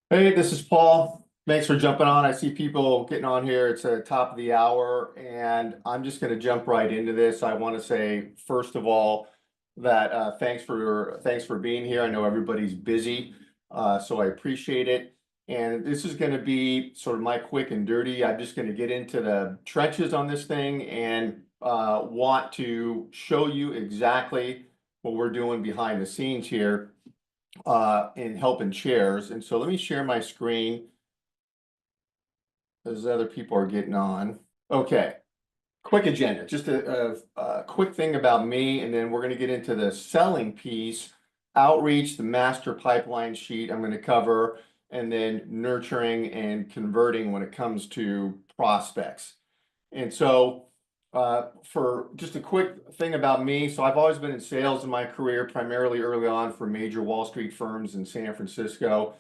Hey, this is Paul. Thanks for jumping on. I see people getting on here. It's the top of the hour, and I'm just going to jump right into this. I want to say, first of all, that thanks for being here. I know everybody's busy, so I appreciate it. And this is going to be sort of my quick and dirty. I'm just going to get into the trenches on this thing and want to show you exactly what we're doing behind the scenes here in helping chairs. And so let me share my screen as other people are getting on. Okay, quick agenda, just a quick thing about me, and then we're going to get into the selling piece, outreach, the master pipeline sheet I'm going to cover, and then nurturing and converting when it comes to prospects. And so, for just a quick thing about me, so I've always been in sales in my career, primarily early on for major Wall Street firms in San Francisco,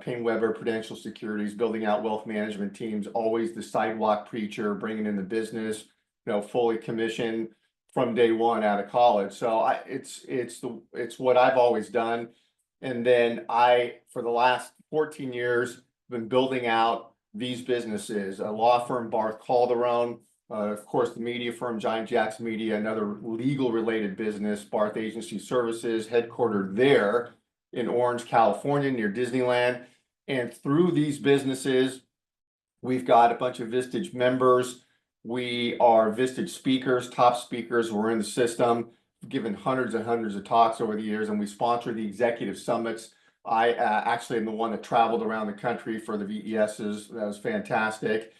Payne Weber, Prudential Securities, building out wealth management teams, always the sidewalk preacher, bringing in the business, fully commissioned from day one out of college. So it's what I've always done. And then for the last 14 years, been building out these businesses, a law firm, Barth Calderon, of course, the media firm, Giant Jaxx Media, another legal related business, Barth Agency Services, headquartered there in Orange, California, near Disneyland. And through these businesses, we've got a bunch of Vistage members. We are Vistage speakers, top speakers. We're in the system, given hundreds and hundreds of talks over the years, and we sponsor the executive summits. I actually am the one that traveled around the country for the VESs. That was fantastic.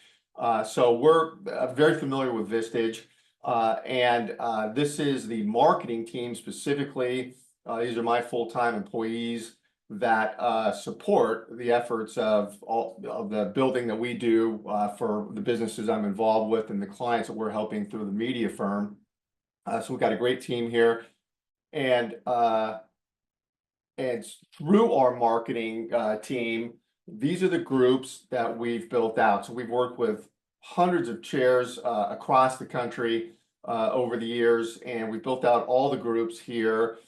So we're very familiar with Vistage. And this is the marketing team specifically. These are my full-time employees that support the efforts of all of the building that we do for the businesses I'm involved with and the clients that we're helping through the media firm. So we've got a great team here, and through our marketing team, these are the groups that we've built out. So we've worked with hundreds of chairs across the country over the years, and we've built out all the groups here.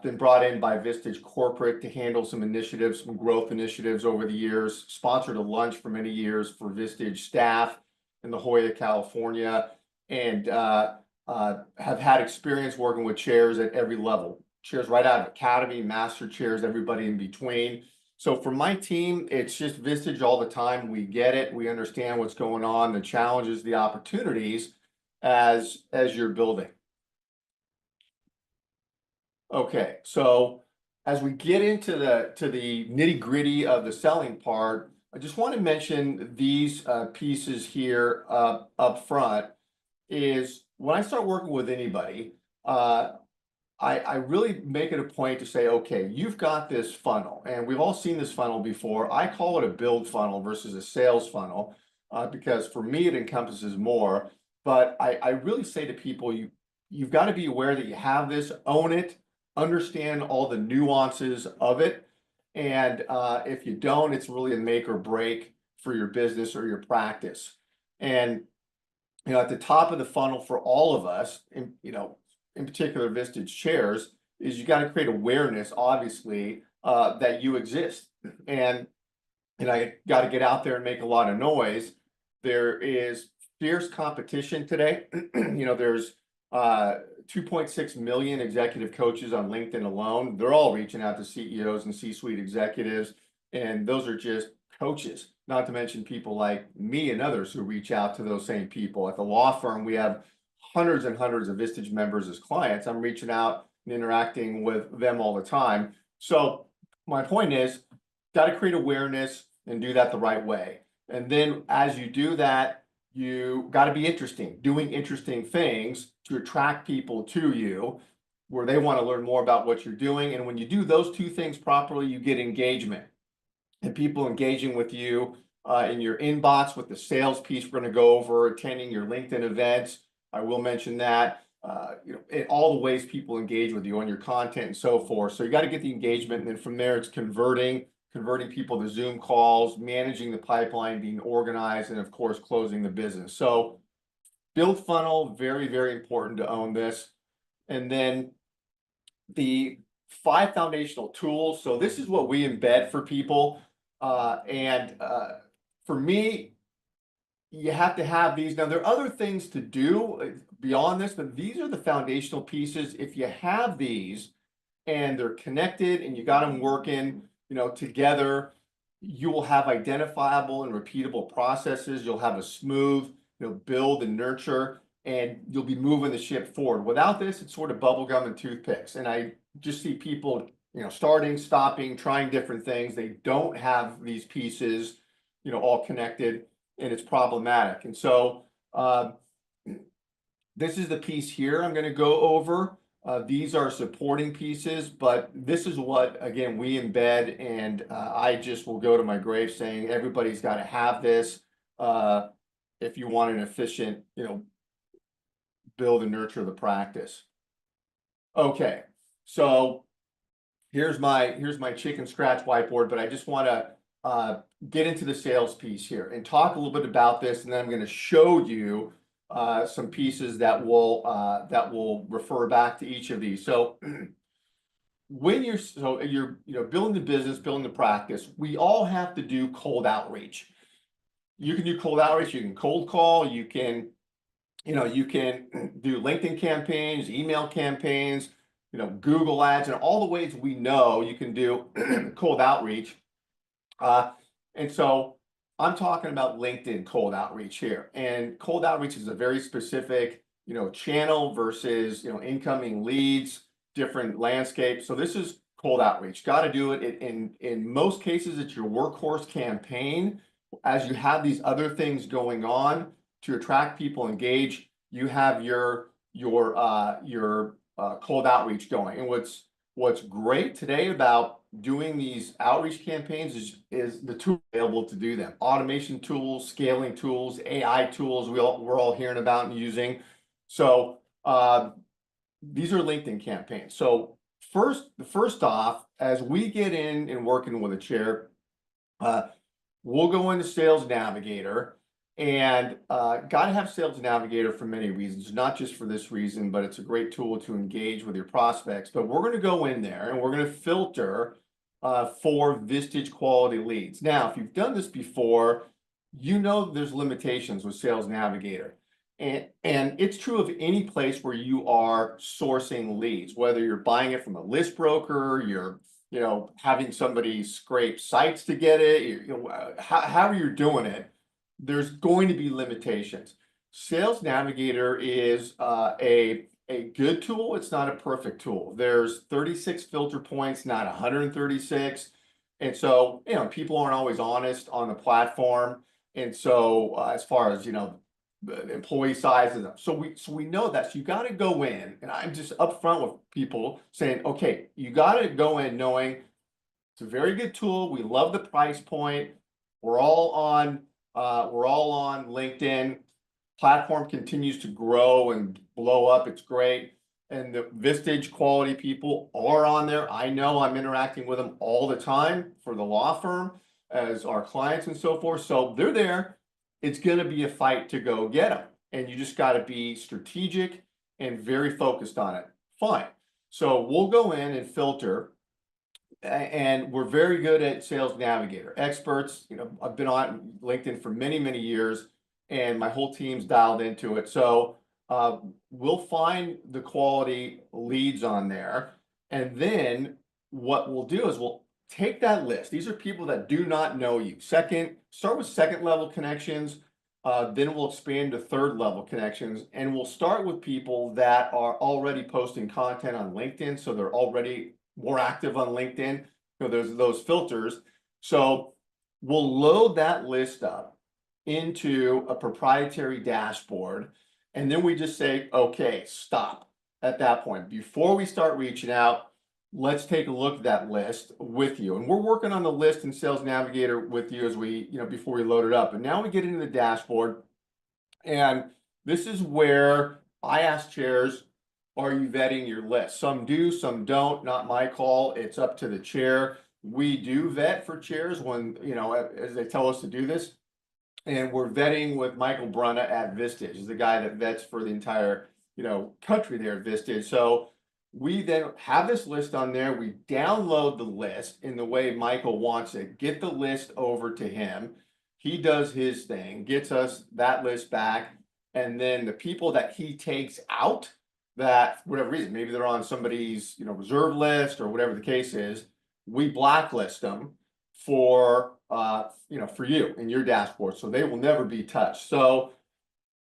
Been brought in by Vistage Corporate to handle some initiatives, some growth initiatives over the years. Sponsored a lunch for many years for Vistage staff in La Jolla, California, and have had experience working with chairs at every level. Chairs right out of academy, master chairs, everybody in between. So for my team, it's just Vistage all the time. We get it. We understand what's going on, the challenges, the opportunities as you're building. Okay, so as we get into the nitty-gritty of the selling part, I just want to mention these pieces here up front is when I start working with anybody, I really make it a point to say, okay, you've got this funnel, and we've all seen this funnel before. I call it a build funnel versus a sales funnel because for me it encompasses more. But I really say to people, you've got to be aware that you have this, own it, understand all the nuances of it, and if you don't, it's really a make or break for your business or your practice. And at the top of the funnel for all of us, in particular Vistage chairs, is you got to create awareness, obviously, that you exist. And I got to get out there and make a lot of noise. There is fierce competition today. There's 2.6 million executive coaches on LinkedIn alone. They're all reaching out to CEOs and C-suite executives, and those are just coaches, not to mention people like me and others who reach out to those same people. At the law firm, we have hundreds and hundreds of Vistage members as clients. I'm reaching out and interacting with them all the time. So my point is, got to create awareness and do that the right way. And then as you do that, you got to be interesting, doing interesting things to attract people to you where they want to learn more about what you're doing. And when you do those two things properly, you get engagement and people engaging with you in your inbox with the sales piece. We're going to go over attending your LinkedIn events. I will mention that, in all the ways people engage with you on your content and so forth. So you got to get the engagement. And then from there, it's converting people to Zoom calls, managing the pipeline, being organized, and of course, closing the business. So build funnel, very, very important to own this. And then the 5 foundational tools. So this is what we embed for people. For me, you have to have these. Now, there are other things to do beyond this, but these are the foundational pieces. If you have these and they're connected and you got them working, together, you will have identifiable and repeatable processes. You'll have a smooth, build and nurture, and you'll be moving the ship forward. Without this, it's sort of bubblegum and toothpicks. And I just see people, starting, stopping, trying different things. They don't have these pieces, all connected, and it's problematic. And so this is the piece here I'm going to go over. These are supporting pieces, but this is what, again, we embed, and I just will go to my grave saying everybody's got to have this if you want an efficient, build and nurture the practice. Okay, so here's my chicken scratch whiteboard, but I just want to get into the sales piece here and talk a little bit about this, and then I'm going to show you some pieces that will refer back to each of these. So when you're building the business, building the practice, we all have to do cold outreach. You can do cold outreach, you can cold call, you can do LinkedIn campaigns, email campaigns, Google ads, and all the ways we know you can do cold outreach. And so I'm talking about LinkedIn cold outreach here, and cold outreach is a very specific, channel versus, incoming leads, different landscape. So this is cold outreach. Got to do it in most cases. It's your workhorse campaign. As you have these other things going on to attract people, engage, you have your cold outreach going. And what's great today about doing these outreach campaigns is the tools available to do them. Automation tools, scaling tools, AI tools we're all hearing about and using. So these are LinkedIn campaigns. So first off, as we get in and working with a chair, we'll go into Sales Navigator, and got to have Sales Navigator for many reasons, not just for this reason, but it's a great tool to engage with your prospects. But we're going to go in there and we're going to filter for Vistage quality leads. Now, if you've done this before, there's limitations with Sales Navigator. And it's true of any place where you are sourcing leads, whether you're buying it from a list broker, you're having somebody scrape sites to get it, however you're doing it, there's going to be limitations. Sales Navigator is a good tool. It's not a perfect tool. There's 36 filter points, not 136. And so, people aren't always honest on the platform. And so as far as, the employee sizes, so we know that. So you got to go in, and I'm just upfront with people saying, okay, you got to go in knowing it's a very good tool. We love the price point. We're all on LinkedIn. Platform continues to grow and blow up. It's great. And the Vistage quality people are on there. I know I'm interacting with them all the time for the law firm as our clients and so forth. So they're there. It's going to be a fight to go get them. And you just got to be strategic and very focused on it. Fine. So we'll go in and filter. And we're very good at Sales Navigator. Experts, I've been on LinkedIn for many, many years, and my whole team's dialed into it. So we'll find the quality leads on there. And then what we'll do is we'll take that list. These are people that do not know you. Start with second level connections. Then we'll expand to third level connections. And we'll start with people that are already posting content on LinkedIn. So they're already more active on LinkedIn. There's those filters. So we'll load that list up into a proprietary dashboard. And then we just say, okay, stop at that point. Before we start reaching out, let's take a look at that list with you. And we're working on the list in Sales Navigator with you as we, before we load it up. And now we get into the dashboard. And this is where I ask chairs, are you vetting your list? Some do, some don't. Not my call. It's up to the chair. We do vet for chairs when, as they tell us to do this. And we're vetting with Michael Brunna at Vistage. He's the guy that vets for the entire, country there at Vistage. So We then have this list on there. We download the list in the way Michael wants it, get the list over to him. He does his thing, gets us that list back. And then the people that he takes out, that for whatever reason, maybe they're on somebody's, reserve list or whatever the case is, we blacklist them for, for you in your dashboard. So they will never be touched. So,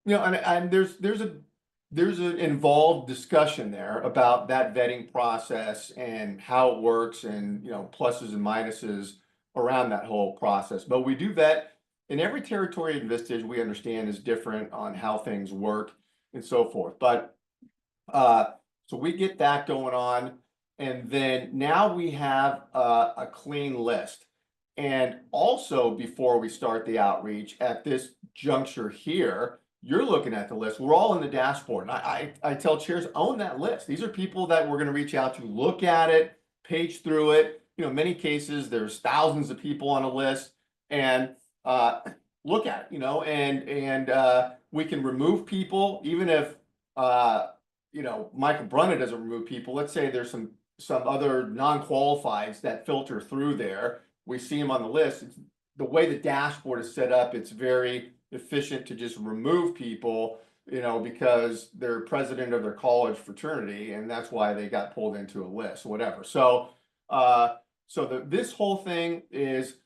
and there's an involved discussion there about that vetting process and how it works and, pluses and minuses around that whole process. But we do vet in every territory in Vistage, we understand is different on how things work and so forth. But so we get that going on. And then now we have a clean list. And also before we start the outreach at this juncture here, you're looking at the list. We're all in the dashboard. And I tell chairs, own that list. These are people that we're going to reach out to, look at it, page through it. Many cases, there's thousands of people on a list, and look at it, and we can remove people, even if, Michael Brunner doesn't remove people. Let's say there's some other non-qualifieds that filter through there. We see them on the list. The way the dashboard is set up, it's very efficient to just remove people, because they're president of their college fraternity, and that's why they got pulled into a list, whatever. So, this whole thing is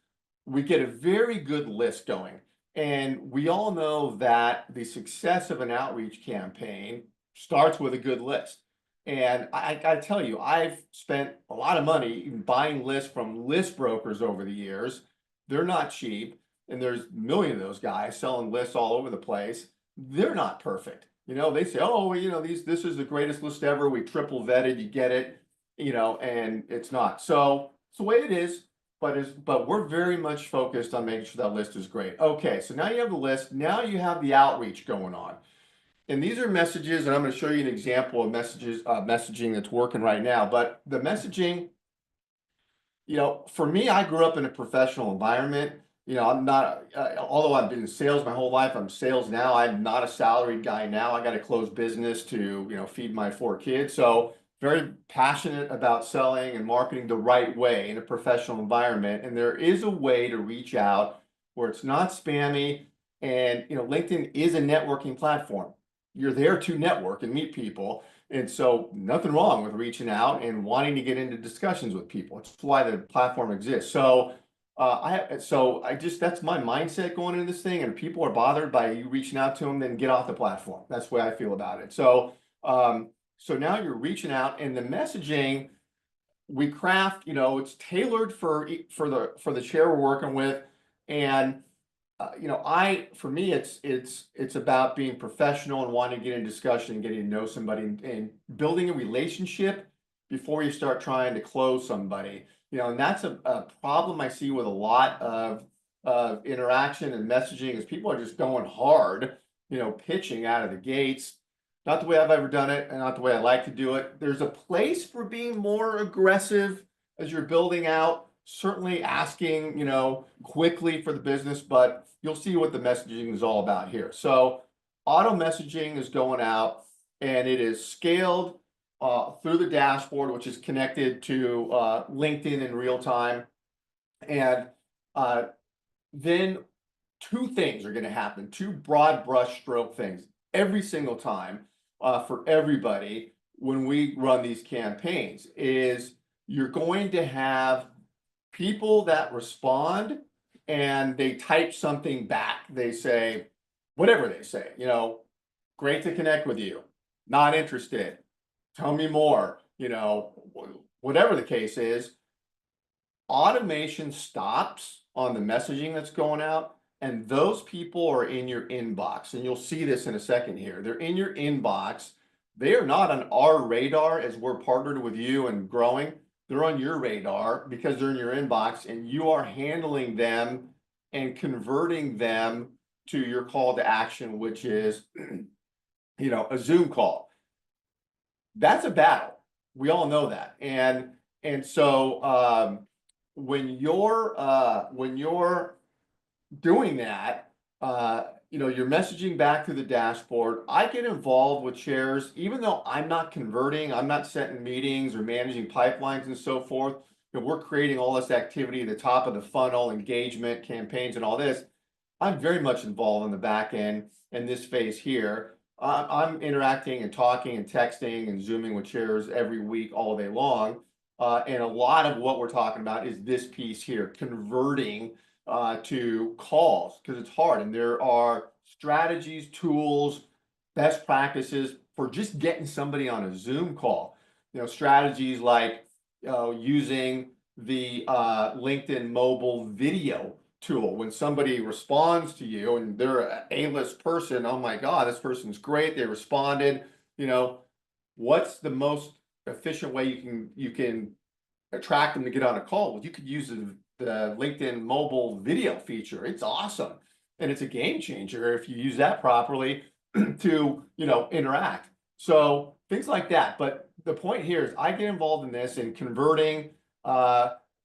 we get a very good list going, and we all know that the success of an outreach campaign starts with a good list. And I gotta tell you, I've spent a lot of money buying lists from list brokers over the years. They're not cheap. And there's a million of those guys selling lists all over the place. They're not perfect. They say, oh, this is the greatest list ever. We triple vetted, you get it, and it's not. So it's the way it is, but we're very much focused on making sure that list is great. Okay, so now you have the list. Now you have the outreach going on. And these are messages, and I'm going to show you an example of messaging that's working right now. But the messaging, for me, I grew up in a professional environment. I'm not, although I've been in sales my whole life, I'm sales now. I'm not a salaried guy now. I got to close business to, feed my 4 kids. So very passionate about selling and marketing the right way in a professional environment. And there is a way to reach out where it's not spammy. And, LinkedIn is a networking platform. You're there to network and meet people. And so nothing wrong with reaching out and wanting to get into discussions with people. It's why the platform exists. So that's my mindset going into this thing. And if people are bothered by you reaching out to them, then get off the platform. That's the way I feel about it. So now you're reaching out, and the messaging we craft, it's tailored for the chair we're working with. And for me, it's about being professional and wanting to get in discussion and getting to know somebody and building a relationship before you start trying to close somebody. And that's a problem I see with a lot of interaction and messaging is people are just going hard, pitching out of the gates. Not the way I've ever done it, and not the way I like to do it. There's a place for being more aggressive as you're building out. Certainly asking, quickly for the business, but you'll see what the messaging is all about here. So auto messaging is going out, and it is scaled through the dashboard, which is connected to LinkedIn in real time. And then 2 things are going to happen, 2 broad brush stroke things every single time for everybody when we run these campaigns is you're going to have people that respond and they type something back. They say, whatever they say, great to connect with you, not interested, tell me more, whatever the case is. Automation stops on the messaging that's going out, and those people are in your inbox. And you'll see this in a second here. They're in your inbox. They are not on our radar as we're partnered with you and growing. They're on your radar because they're in your inbox, and you are handling them and converting them to your call to action, which is, a Zoom call. That's a battle. We all know that. And so when you're doing that, you're messaging back to the dashboard. I get involved with shares, even though I'm not converting, I'm not setting meetings or managing pipelines and so forth. We're creating all this activity at the top of the funnel, engagement, campaigns, and all this. I'm very much involved in the back end in this phase here. I'm interacting and talking and texting and Zooming with chairs every week, all day long. And a lot of what we're talking about is this piece here, converting to calls, because it's hard. And there are strategies, tools, best practices for just getting somebody on a Zoom call. Strategies like using the LinkedIn mobile video tool. When somebody responds to you and they're an A-list person, oh my God, this person's great, they responded. What's the most efficient way you can attract them to get on a call? Well, you could use the LinkedIn mobile video feature. It's awesome. And it's a game changer if you use that properly to, interact. So things like that. But the point here is I get involved in this and converting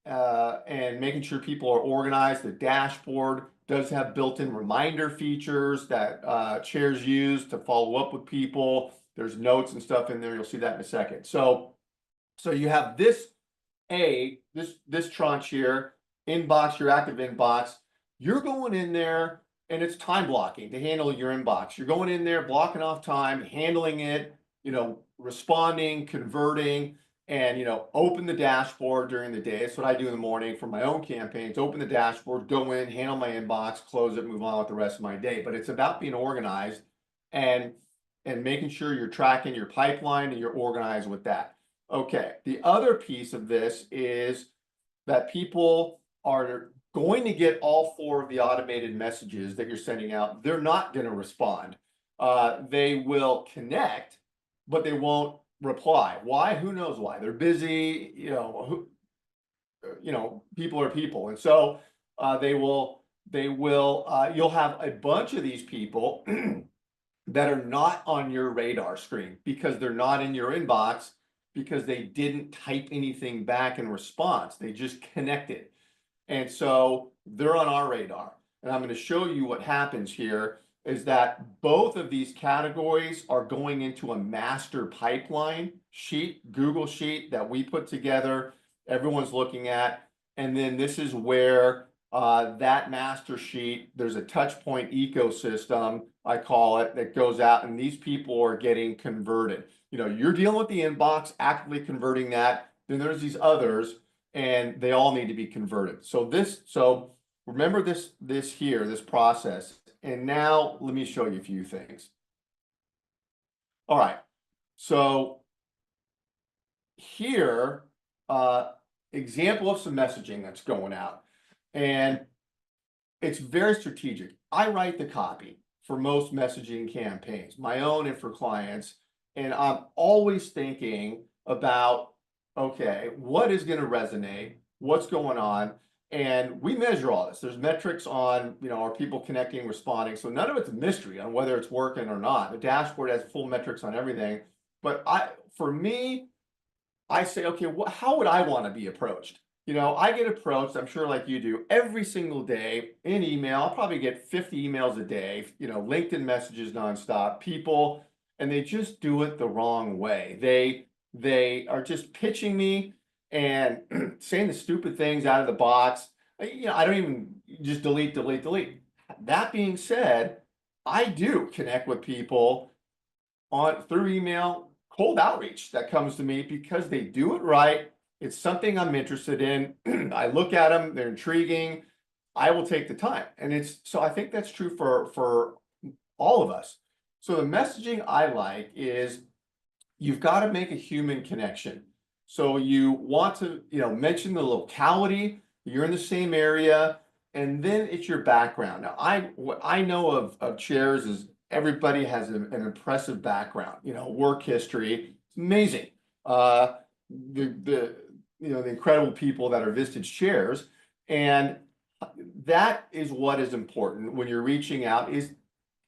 and making sure people are organized. The dashboard does have built-in reminder features that chairs use to follow up with people. There's notes and stuff in there. You'll see that in a second. So you have this tranche here, inbox, your active inbox. You're going in there and it's time blocking to handle your inbox. You're going in there, blocking off time, handling it, responding, converting, and open the dashboard during the day. That's what I do in the morning for my own campaigns. Open the dashboard, go in, handle my inbox, close it, move on with the rest of my day. But it's about being organized and making sure you're tracking your pipeline and you're organized with that. Okay, the other piece of this is that people are going to get all 4 of the automated messages that you're sending out. They're not going to respond. They will connect, but they won't reply. Why? Who knows why? They're busy. People are people, and so you'll have a bunch of these people that are not on your radar screen because they're not in your inbox, because they didn't type anything back in response. They just connected. And so they're on our radar. And I'm going to show you what happens here is that both of these categories are going into a master pipeline sheet, Google sheet that we put together, everyone's looking at. And then this is where that master sheet, there's a touch point ecosystem, I call it, that goes out, and these people are getting converted. You're dealing with the inbox, actively converting that. Then there's these others, and they all need to be converted. So remember this process. And now let me show you a few things. All right. So here, example of some messaging that's going out. And it's very strategic. I write the copy for most messaging campaigns, my own and for clients. And I'm always thinking about, okay, what is going to resonate? What's going on? And we measure all this. There's metrics on, are people connecting, responding? So none of it's a mystery on whether it's working or not. The dashboard has full metrics on everything. But for me, I say, okay, how would I want to be approached? I get approached, I'm sure like you do, every single day in email. I'll probably get 50 emails a day, LinkedIn messages nonstop, people, and they just do it the wrong way. They are just pitching me and saying the stupid things out of the box. I don't even just delete. That being said, I do connect with people through email, cold outreach that comes to me because they do it right. It's something I'm interested in. I look at them, they're intriguing. I will take the time. And so I think that's true for all of us. So the messaging I like is you've got to make a human connection. So you want to, mention the locality, you're in the same area, and then it's your background. Now, what I know of chairs is everybody has an impressive background, work history. It's amazing. The incredible people that are Vistage chairs. And that is what is important when you're reaching out is,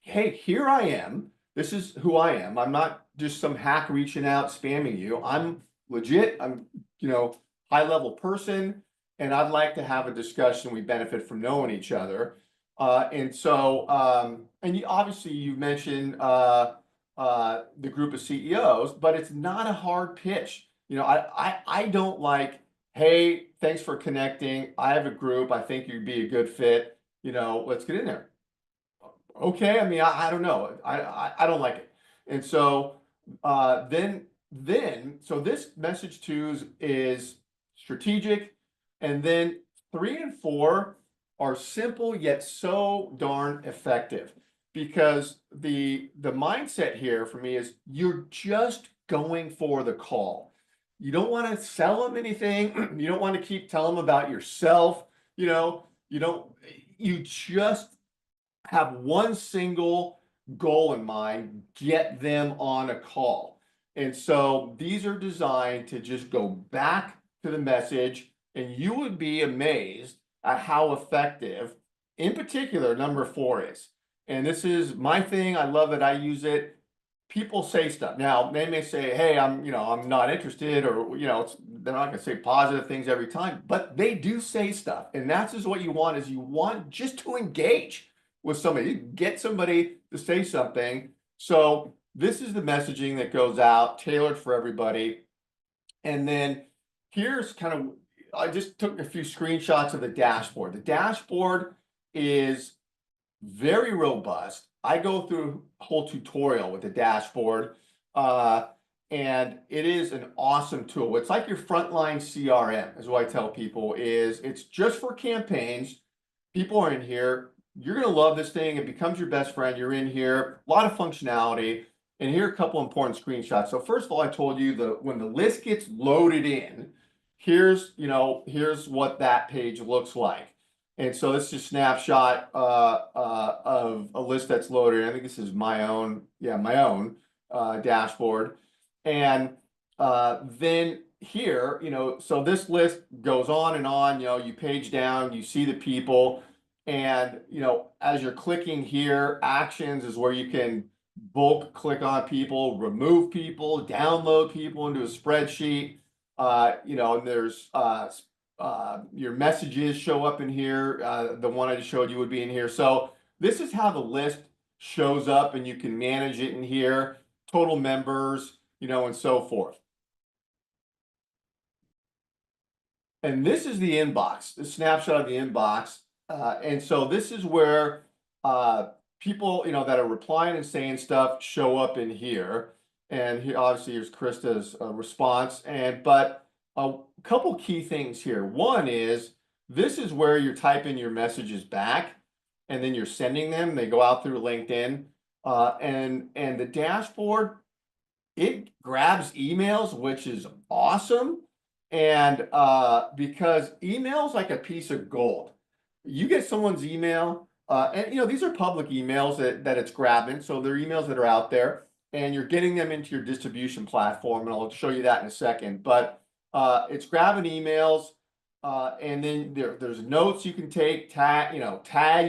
hey, here I am. This is who I am. I'm not just some hack reaching out, spamming you. I'm legit. I'm, high level person, and I'd like to have a discussion. We benefit from knowing each other. And so, and you obviously you mentioned the group of CEOs, but it's not a hard pitch. You know, I don't like, hey, thanks for connecting. I have a group. I think you'd be a good fit. You know, let's get in there. Okay, I mean, I don't know. I don't like it. And so so this message two is strategic, and then 3 and 4 are simple yet so darn effective, because the mindset here for me is you're just going for the call. You don't want to sell them anything. You don't want to keep telling them about yourself. You know, you don't, you just have one single goal in mind: get them on a call. And so these are designed to just go back to the message, and you would be amazed at how effective, in particular, number 4 is. And this is my thing. I love it. I use it. People say stuff. Now, they may say, hey, I'm not interested, or, they're not going to say positive things every time, but they do say stuff. And that's just what you want, is you want just to engage with somebody. You get somebody to say something. So this is the messaging that goes out, tailored for everybody. And then here's kind of, I just took a few screenshots of the dashboard. The dashboard is very robust. I go through a whole tutorial with the dashboard, uh, and it is an awesome tool. It's like your frontline CRM, is what I tell people. It's just for campaigns. People are in here. You're going to love this thing. It becomes your best friend. You're in here. A lot of functionality. And here are a couple important screenshots. So first of all, I told you that when the list gets loaded in, here's what that page looks like. And so this is a snapshot of a list that's loaded. I think this is my own dashboard. And then here, so this list goes on and on. You page down, you see the people, and as you're clicking here, actions is where you can bulk click on people, remove people, download people into a spreadsheet. And there's your messages show up in here. The one I just showed you would be in here. So this is how the list shows up, and you can manage it in here, total members, and so forth. And this is the inbox, the snapshot of the inbox. And so this is where people, that are replying and saying stuff show up in here. And here, obviously, here's Krista's response. But a couple key things here. One is, this is where you're typing your messages back, and then you're sending them. They go out through LinkedIn. And the dashboard, it grabs emails, which is awesome. And because email's like a piece of gold. You get someone's email, and these are public emails that it's grabbing. So they're emails that are out there, and you're getting them into your distribution platform. And I'll show you that in a second. But it's grabbing emails, and then there's notes you can take, tags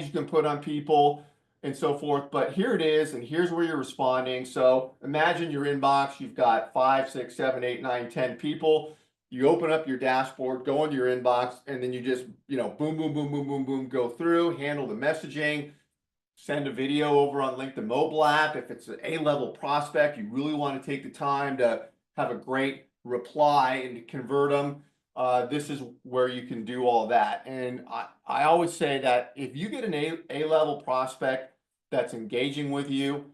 you can put on people, and so forth. But here it is, and here's where you're responding. So imagine your inbox, you've got 5, 6, 7, 8, 9, 10 people. You open up your dashboard, go into your inbox, and then you just, boom, boom, boom, boom, boom, boom, go through, handle the messaging, send a video over on LinkedIn mobile app. If it's an A-level prospect, you really want to take the time to have a great reply and to convert them. This is where you can do all that. And I always say that if you get an A-level prospect that's engaging with you,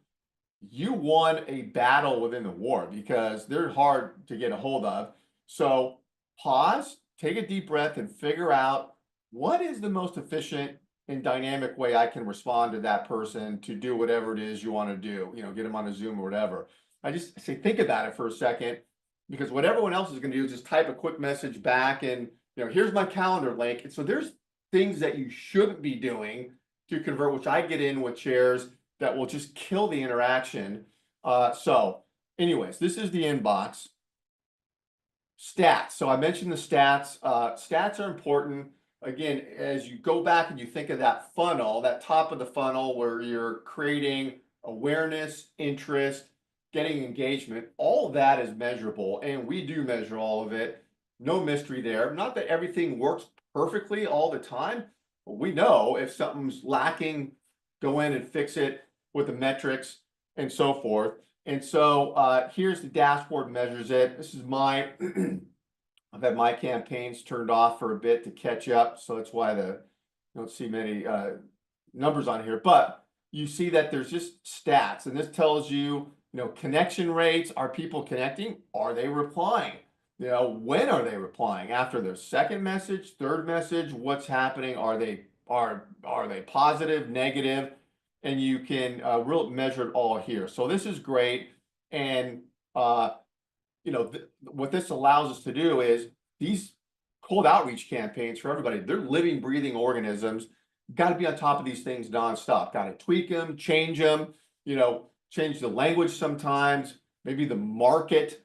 you won a battle within the war, because they're hard to get a hold of. So pause, take a deep breath, and figure out what is the most efficient and dynamic way I can respond to that person to do whatever it is you want to do, get them on a Zoom or whatever. I just say, think about it for a second, because what everyone else is going to do is just type a quick message back and, here's my calendar link. And so there's things that you shouldn't be doing to convert, which I get in with shares that will just kill the interaction. So anyways, this is the inbox. Stats. So I mentioned the stats. Stats are important. Again, as you go back and you think of that funnel, that top of the funnel where you're creating awareness, interest, getting engagement, all of that is measurable, and we do measure all of it. No mystery there. Not that everything works perfectly all the time, we know if something's lacking, go in and fix it with the metrics and so forth. And so here's the dashboard measures it. This is my, I've had my campaigns turned off for a bit to catch up. So that's why you don't see many numbers on here, but you see that there's just stats, and this tells you, connection rates. Are people connecting? Are they replying? When are they replying? After their second message, third message, what's happening? Are they positive, negative? And you can really measure it all here. So this is great. And what this allows us to do is these cold outreach campaigns for everybody, they're living, breathing organisms. Got to be on top of these things nonstop. Got to tweak them, change them, change the language sometimes. Maybe the market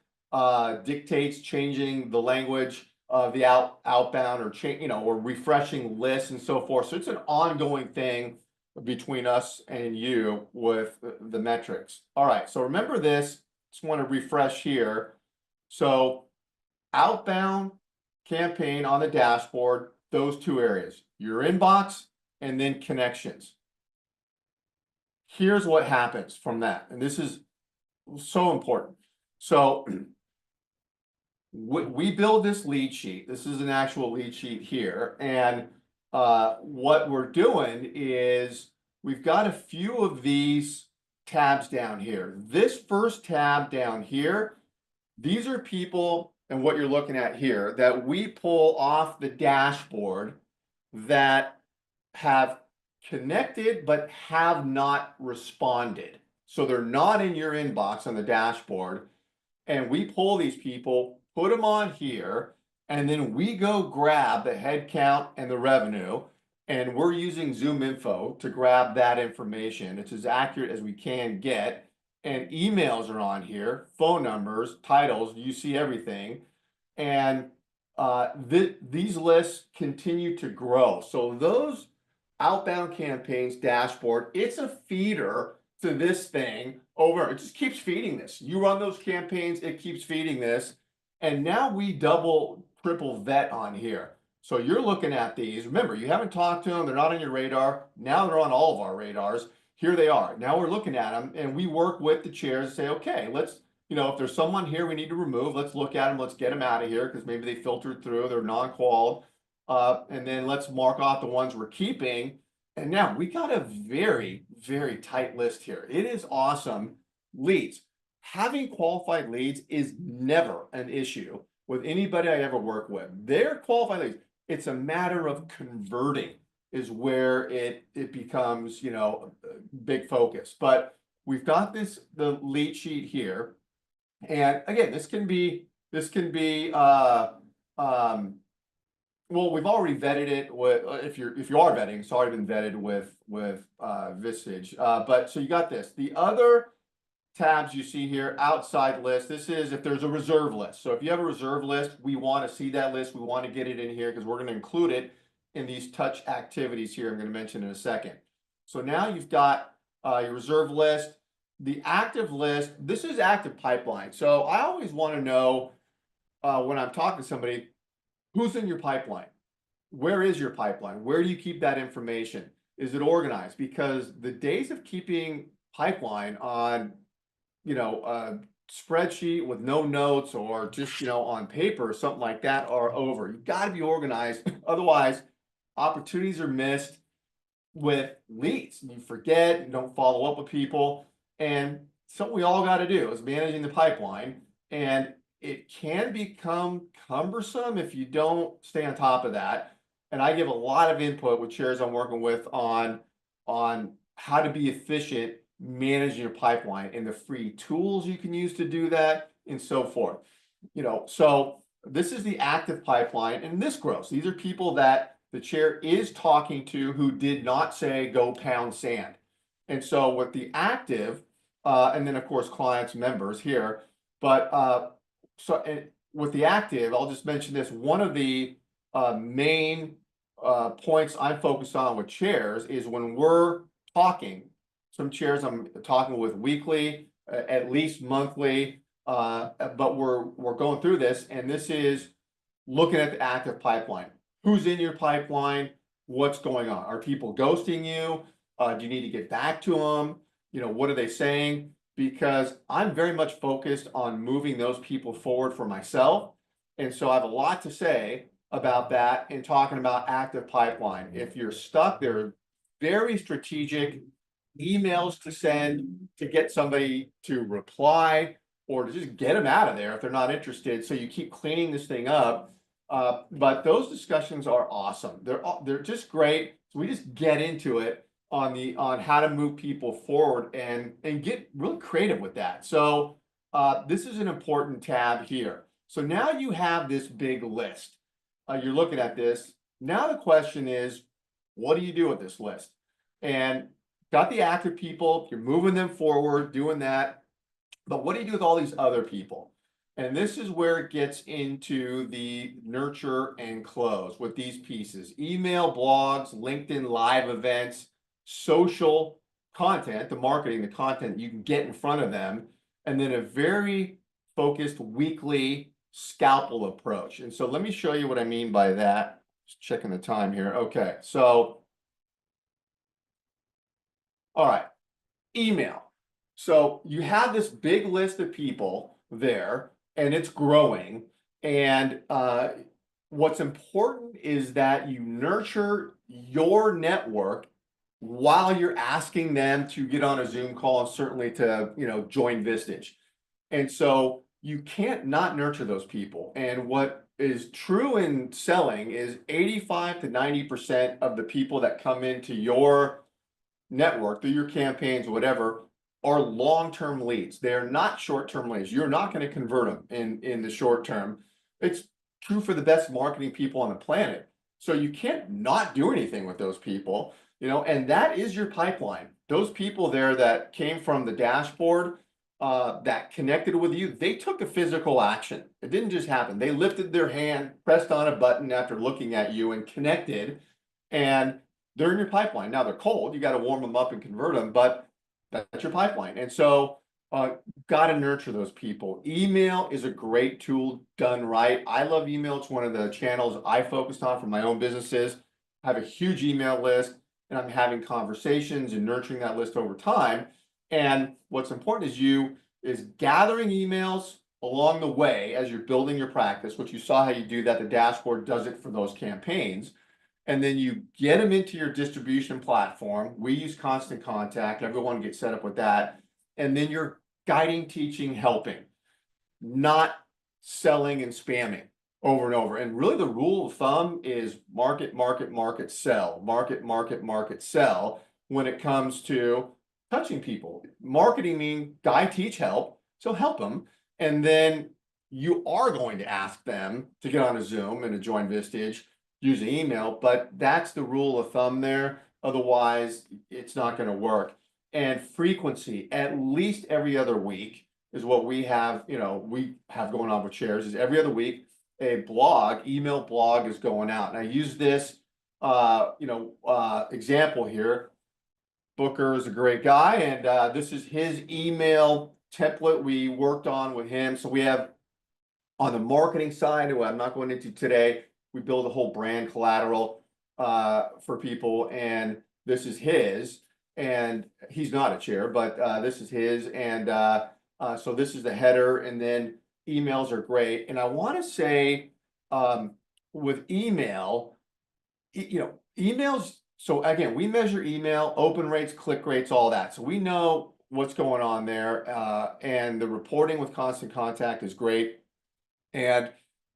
dictates changing the language of the outbound, or or refreshing lists and so forth. So it's an ongoing thing between us and you with the metrics. All right, so remember this. Just want to refresh here. So outbound campaign on the dashboard, those two areas, your inbox and then connections. Here's what happens from that. And this is so important. So we build this lead sheet. This is an actual lead sheet here. And what we're doing is we've got a few of these tabs down here. This first tab down here, these are people, and what you're looking at here, that we pull off the dashboard that have connected but have not responded. So they're not in your inbox on the dashboard. And we pull these people, put them on here, and then we go grab the head count and the revenue. And we're using Zoom Info to grab that information. It's as accurate as we can get. And emails are on here, phone numbers, titles, you see everything. And these lists continue to grow. So those outbound campaigns dashboard, it's a feeder to this thing over. It just keeps feeding this. You run those campaigns, it keeps feeding this. And now we double, triple vet on here. So you're looking at these. Remember, you haven't talked to them. They're not on your radar. Now they're on all of our radars. Here they are. Now we're looking at them, and we work with the chairs and say, okay, let's, if there's someone here we need to remove, let's look at them. Let's get them out of here because maybe they filtered through, they're non-qual. And then let's mark off the ones we're keeping. And now we got a very, very tight list here. It is awesome. Leads. Having qualified leads is never an issue with anybody I ever work with. They're qualified leads. It's a matter of converting is where it becomes, a big focus. But we've got the lead sheet here. And again, this can be, well, we've already vetted it with, if you are vetting, it's already been vetted with Vistage. But so you got this. The other tabs you see here, outside list, this is if there's a reserve list. So if you have a reserve list, we want to see that list. We want to get it in here because we're going to include it in these touch activities here I'm going to mention in a second. So now you've got your reserve list. The active list, this is active pipeline. So I always want to know when I'm talking to somebody, who's in your pipeline? Where is your pipeline? Where do you keep that information? Is it organized? Because the days of keeping pipeline on, a spreadsheet with no notes or just, on paper or something like that are over. You've got to be organized. Otherwise, opportunities are missed with leads. You forget, you don't follow up with people. And something we all got to do is managing the pipeline. And it can become cumbersome if you don't stay on top of that. And I give a lot of input with chairs I'm working with on how to be efficient managing your pipeline and the free tools you can use to do that and so forth. So this is the active pipeline, and this grows. These are people that the chair is talking to who did not say go pound sand. And so with the active, and then of course clients, members here, but with the active, I'll just mention this. One of the main points I'm focused on with chairs is when we're talking. Some chairs I'm talking with weekly, at least monthly, but we're going through this, and this is looking at the active pipeline. Who's in your pipeline? what's going on. Are people ghosting you? Do you need to get back to them? What are they saying? Because I'm very much focused on moving those people forward for myself. And so I have a lot to say about that and talking about active pipeline. If you're stuck, there are very strategic emails to send to get somebody to reply or to just get them out of there if they're not interested. So you keep cleaning this thing up. But those discussions are awesome. They're just great. So we just get into it on how to move people forward and get really creative with that. So this is an important tab here. So now you have this big list. You're looking at this. Now the question is, what do you do with this list? And got the active people, you're moving them forward, doing that. But what do you do with all these other people? And this is where it gets into the nurture and close with these pieces: email, blogs, LinkedIn live events, social content, the marketing, the content you can get in front of them, and then a very focused weekly scalpel approach. And so let me show you what I mean by that. Just checking the time here. Okay, so all right, email. So you have this big list of people there, and it's growing. And what's important is that you nurture your network while you're asking them to get on a Zoom call and certainly to, join Vistage. And so you can't not nurture those people. And what is true in selling is 85 to 90% of the people that come into your network through your campaigns, whatever, are long-term leads. They're not short-term leads. You're not going to convert them in the short term. It's true for the best marketing people on the planet. So you can't not do anything with those people, and that is your pipeline. Those people there that came from the dashboard, that connected with you, they took a physical action. It didn't just happen. They lifted their hand, pressed on a button after looking at you and connected, and they're in your pipeline. Now they're cold. You got to warm them up and convert them, but that's your pipeline. And so got to nurture those people. Email is a great tool done right. I love email. It's one of the channels I focused on for my own businesses. I have a huge email list, and I'm having conversations and nurturing that list over time. And what's important is gathering emails along the way as you're building your practice, which you saw how you do that. The dashboard does it for those campaigns. And then you get them into your distribution platform. We use Constant Contact. Everyone gets set up with that. And then you're guiding, teaching, helping, not selling and spamming over and over. And really the rule of thumb is market, market, market, sell, market, market, market, sell when it comes to touching people. Marketing means guide, teach, help. So help them. And then you are going to ask them to get on a Zoom and to join Vistage using email, but that's the rule of thumb there. Otherwise, it's not going to work. And frequency, at least every other week, is what we have going on with shares. Is every other week a email blog is going out. And I use this example here. Booker is a great guy, and this is his email template we worked on with him. So we have on the marketing side, who I'm not going into today, we build a whole brand collateral for people, and this is his, and he's not a chair, but this is his, and so this is the header, and then emails are great. And I want to say with email, emails, so again, we measure email, open rates, click rates, all that. So we know what's going on there, and the reporting with Constant Contact is great. And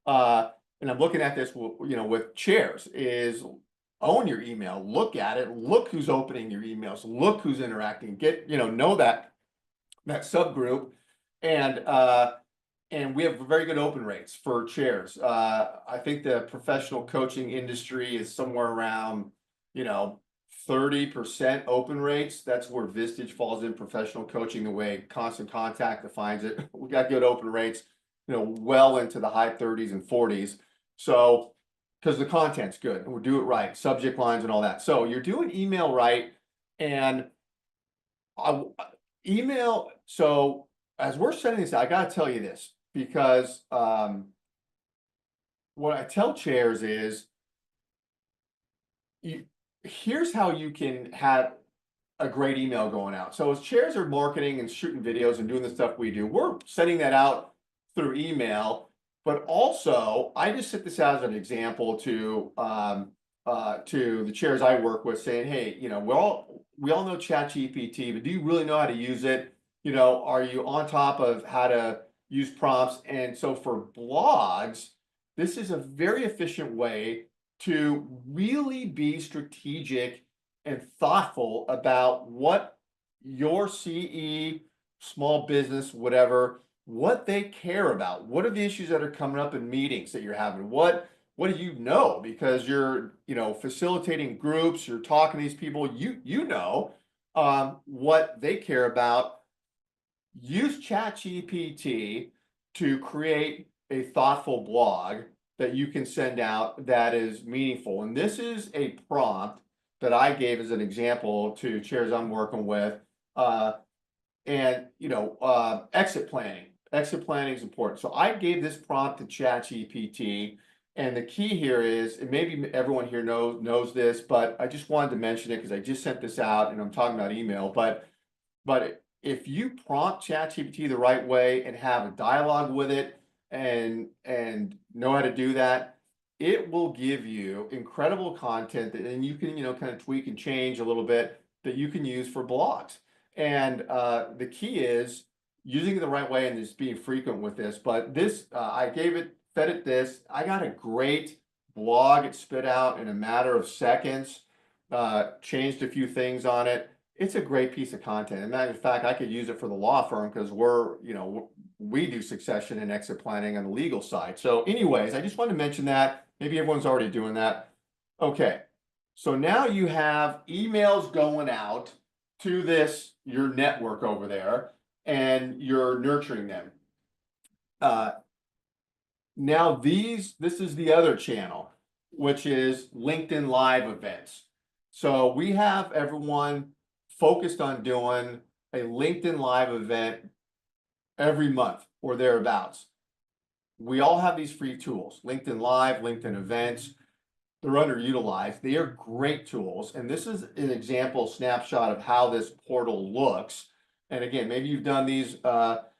I'm looking at this, with chairs, is own your email, look at it, look who's opening your emails, look who's interacting, get, know that subgroup. And we have very good open rates for chairs. I think the professional coaching industry is somewhere around, 30% open rates. That's where Vistage falls in professional coaching, the way Constant Contact defines it. We got good open rates, well into the high 30s and 40s. So, because the content's good and we do it right, subject lines and all that. So you're doing email right, and email. So as we're sending this out, I got to tell you this, because what I tell chairs is, here's how you can have a great email going out. So as chairs are marketing and shooting videos and doing the stuff we do, we're sending that out through email. But also, I just set this out as an example to the chairs I work with, saying, hey, we all know ChatGPT, but do you really know how to use it? Are you on top of how to use prompts? And so for blogs, this is a very efficient way to really be strategic and thoughtful about what your CE, small business, whatever, what they care about. What are the issues that are coming up in meetings that you're having? What do you know? Because you're, facilitating groups, you're talking to these people, what they care about. Use ChatGPT to create a thoughtful blog that you can send out that is meaningful. And this is a prompt that I gave as an example to chairs I'm working with. Exit planning. Exit planning is important. So I gave this prompt to ChatGPT, and the key here is, and maybe everyone here knows this, but I just wanted to mention it because I just sent this out and I'm talking about email. But if you prompt ChatGPT the right way and have a dialogue with it and know how to do that, it will give you incredible content that then you can kind of tweak and change a little bit that you can use for blogs. And the key is using it the right way and just being frequent with this. But this, I fed it this. I got a great blog. It spit out in a matter of seconds. Changed a few things on it. It's a great piece of content. As a matter of fact, I could use it for the law firm because we do succession and exit planning on the legal side. So anyways, I just wanted to mention that. Maybe everyone's already doing that. Okay. So now you have emails going out to your network over there, and you're nurturing them. Now this is the other channel, which is LinkedIn Live events. So we have everyone focused on doing a LinkedIn Live event every month or thereabouts. We all have these free tools, LinkedIn Live, LinkedIn events. They're underutilized. They are great tools. And this is an example snapshot of how this portal looks. And again, maybe you've done these, but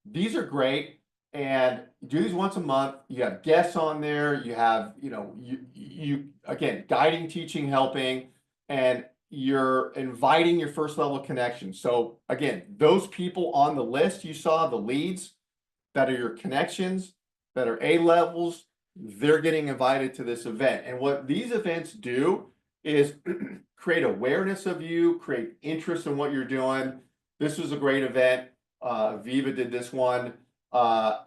these are great. And you do these once a month. You have guests on there. You have, you again, guiding, teaching, helping, and you're inviting your first level connections. So again, those people on the list you saw, the leads that are your connections, that are A levels, they're getting invited to this event. And what these events do is create awareness of you, create interest in what you're doing. This was a great event. Viva did this one. A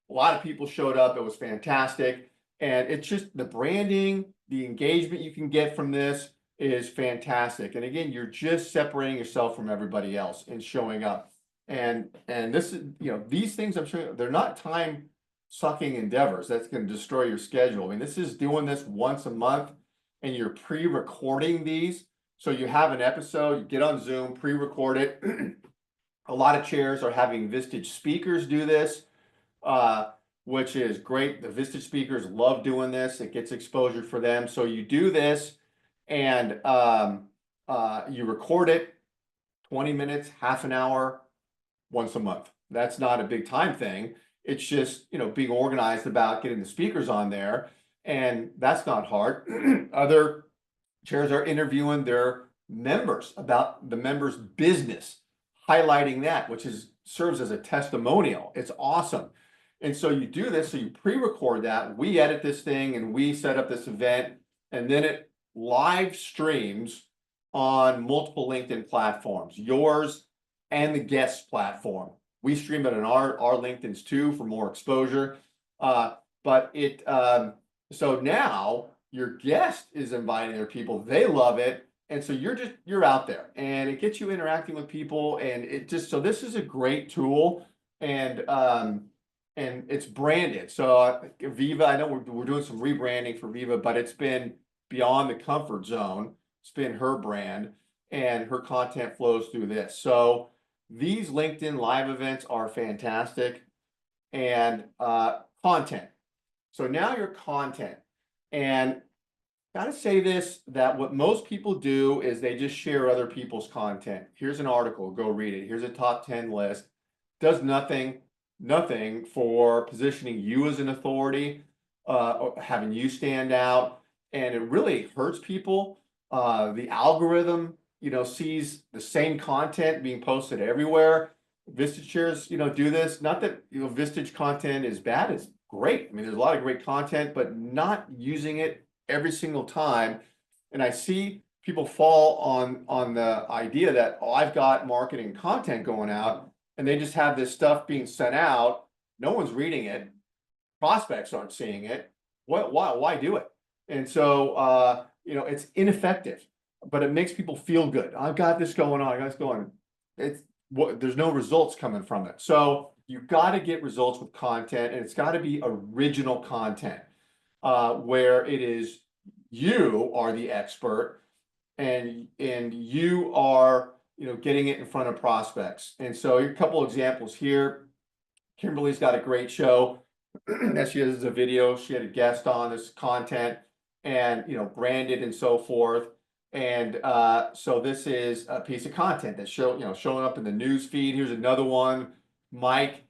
lot of people showed up. It was fantastic. And it's just the branding, the engagement you can get from this is fantastic. And again, you're just separating yourself from everybody else and showing up. And this is, these things I'm sure they're not time sucking endeavors that's going to destroy your schedule. I mean, this is doing this once a month, and you're pre-recording these. So you have an episode, you get on Zoom, pre-record it. A lot of chairs are having Vistage speakers do this, which is great. The Vistage speakers love doing this. It gets exposure for them. So you do this, and you record it 20 minutes, half an hour, once a month. That's not a big time thing. It's just, being organized about getting the speakers on there, and that's not hard. Other chairs are interviewing their members about the members' business, highlighting that, which serves as a testimonial. It's awesome. And so you do this, so you pre-record that, we edit this thing, and we set up this event, and then it live streams on multiple LinkedIn platforms, yours and the guest's platform. We stream it on our LinkedIn's too for more exposure. So now your guest is inviting their people. They love it. And so you're out there, and it gets you interacting with people. And so this is a great tool, and it's branded. So Viva, I know we're doing some rebranding for Viva, but it's been beyond the comfort zone. It's been her brand, and her content flows through this. So these LinkedIn Live events are fantastic. And content. So now your content. And gotta say this, that what most people do is they just share other people's content. Here's an article, go read it. Here's a top 10 list. Does nothing for positioning you as an authority, or having you stand out. And it really hurts people. The algorithm, sees the same content being posted everywhere. Vistage shares, do this. Not that, Vistage content is bad, it's great. I mean, there's a lot of great content, but not using it every single time. And I see people fall on the idea that, oh, I've got marketing content going out, and they just have this stuff being sent out. No one's reading it. Prospects aren't seeing it. Why do it? And so, it's ineffective, but it makes people feel good. I've got this going on. I got this going. It's there's no results coming from it. So you've got to get results with content, and it's got to be original content, where it is you are the expert, and you are, getting it in front of prospects. And so a couple examples here. Kimberly's got a great show that she has a video. She had a guest on this content, and branded and so forth. And so this is a piece of content that's showing up in the news feed. Here's another one. Mike,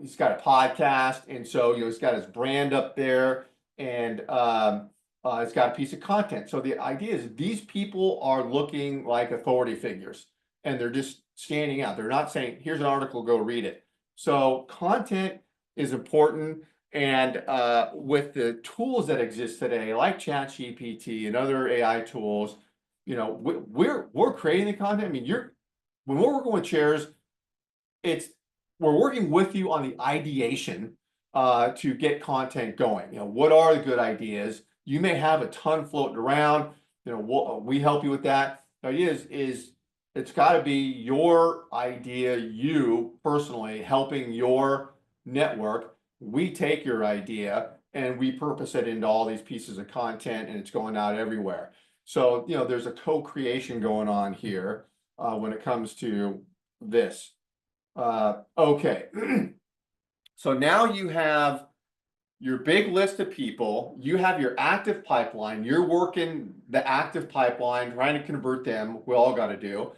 he's got a podcast, and so he's got his brand up there, and it's got a piece of content. So the idea is these people are looking like authority figures, and they're just standing out. They're not saying, "Here's an article, go read it." So content is important. And with the tools that exist today, like ChatGPT and other AI tools, we're creating the content. I mean, when we're working with chairs, we're working with you on the ideation to get content going. What are the good ideas? You may have a ton floating around. We help you with that. The idea is it's got to be your idea, you personally helping your network. We take your idea and we purpose it into all these pieces of content, and it's going out everywhere. So, there's a co-creation going on here when it comes to this. Okay. So now you have your big list of people, you have your active pipeline, you're working the active pipeline, trying to convert them. We all got to do.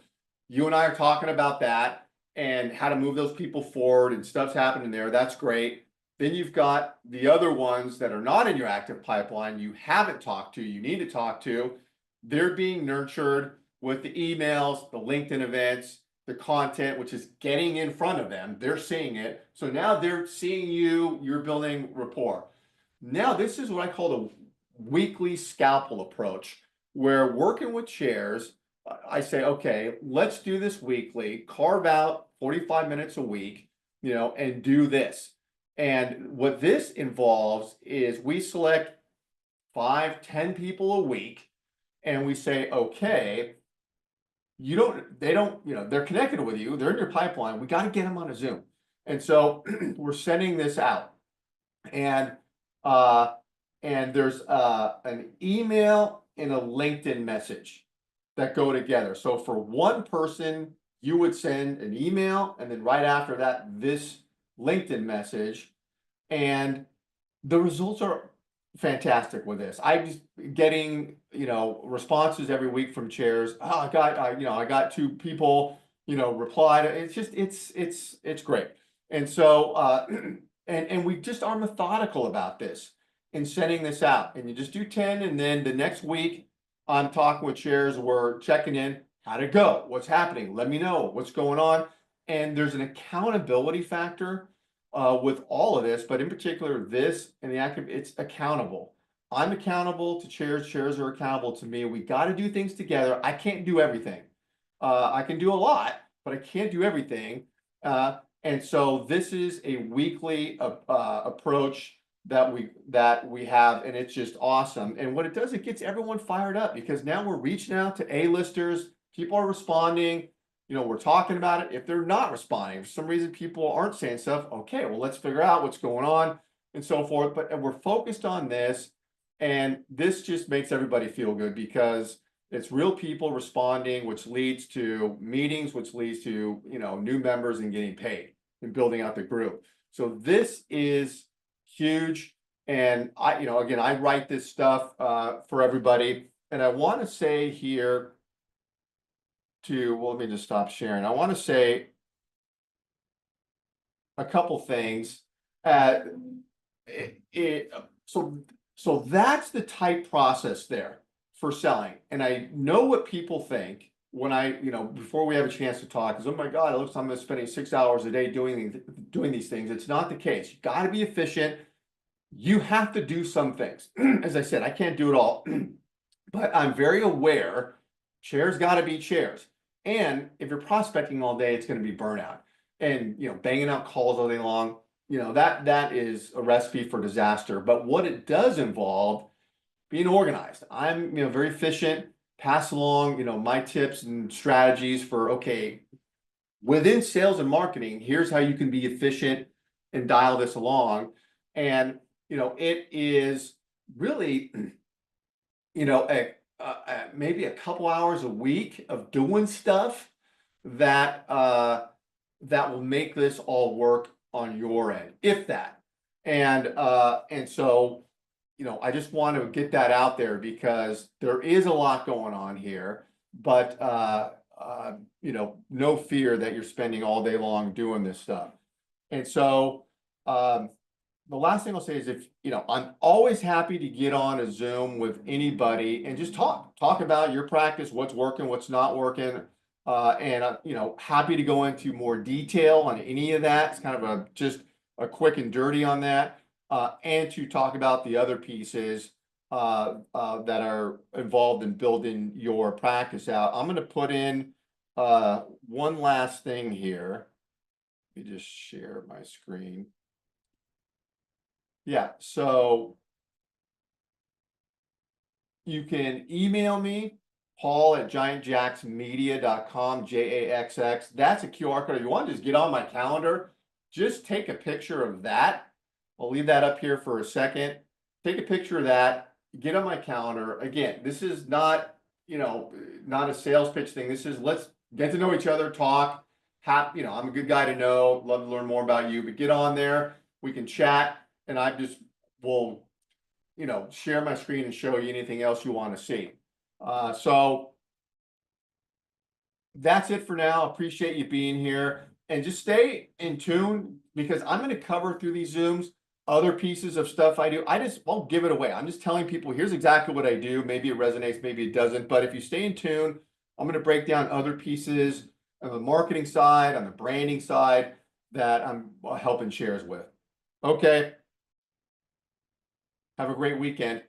You and I are talking about that and how to move those people forward, and stuff's happening there. That's great. Then you've got the other ones that are not in your active pipeline, you haven't talked to, you need to talk to. They're being nurtured with the emails, the LinkedIn events, the content, which is getting in front of them. They're seeing it. So now they're seeing you, you're building rapport. Now, this is what I call the weekly scalpel approach, where working with chairs, I say, okay, let's do this weekly, carve out 45 minutes a week, and do this. And what this involves is we select 5-10 people a week, and we say, okay, they're connected with you, they're in your pipeline, we got to get them on a Zoom. And so we're sending this out, and there's an email and a LinkedIn message that go together. So for one person, you would send an email, and then right after that, this LinkedIn message, and the results are fantastic with this. I'm just getting, responses every week from chairs. Oh, I got 2 people, replied. It's just, it's great. And so, and we just are methodical about this and sending this out. And you just do 10, and then the next week I'm talking with chairs. We're checking in. How'd it go? What's happening? Let me know what's going on. And there's an accountability factor with all of this, but in particular this and the active, it's accountable. I'm accountable to chairs. Chairs are accountable to me. We got to do things together. I can't do everything. I can do a lot, but I can't do everything. And so this is a weekly approach that we have, and it's just awesome. And what it does, it gets everyone fired up, because now we're reaching out to A-listers. People are responding. We're talking about it. If they're not responding, for some reason people aren't saying stuff, okay, well, let's figure out what's going on and so forth. But we're focused on this, and this just makes everybody feel good, because it's real people responding, which leads to meetings, which leads to, new members and getting paid and building out the group. So this is huge. And again, I write this stuff for everybody. And I want to say here well, let me just stop sharing. I want to say a couple things. Uh, so that's the type process there for selling. And I know what people think when before we have a chance to talk is, oh my God, it looks like I'm spending 6 hours a day doing these things. It's not the case. You got to be efficient. You have to do some things. As I said, I can't do it all, but I'm very aware chairs got to be chairs. And if you're prospecting all day, it's going to be burnout and, banging out calls all day long. That is a recipe for disaster. But what it does involve being organized. I'm, very efficient, pass along, my tips and strategies for, okay, within sales and marketing, here's how you can be efficient and dial this along. And, it is really, maybe a couple hours a week of doing stuff that that will make this all work on your end, if that. And so, I just want to get that out there because there is a lot going on here, but no fear that you're spending all day long doing this stuff. And so, the last thing I'll say is I'm always happy to get on a Zoom with anybody and just talk about your practice, what's working, what's not working. And happy to go into more detail on any of that. It's kind of just a quick and dirty on that. And to talk about the other pieces that are involved in building your practice out. I'm going to put in one last thing here. Let me just share my screen. Yeah, so you can email me, paul@giantjaxxmedia.com, JAXX. That's a QR code. If you want to just get on my calendar, just take a picture of that. I'll leave that up here for a second. Take a picture of that, get on my calendar. Again, this is not, not a sales pitch thing. This is let's get to know each other, talk. I'm a good guy to know, love to learn more about you, but get on there. We can chat and I just will share my screen and show you anything else you want to see. So that's it for now. Appreciate you being here and just stay in tune because I'm going to cover through these Zooms other pieces of stuff I do. I just won't give it away. I'm just telling people here's exactly what I do. Maybe it resonates, maybe it doesn't. But if you stay in tune, I'm going to break down other pieces on the marketing side, on the branding side that I'm helping shares with. Okay. Have a great weekend.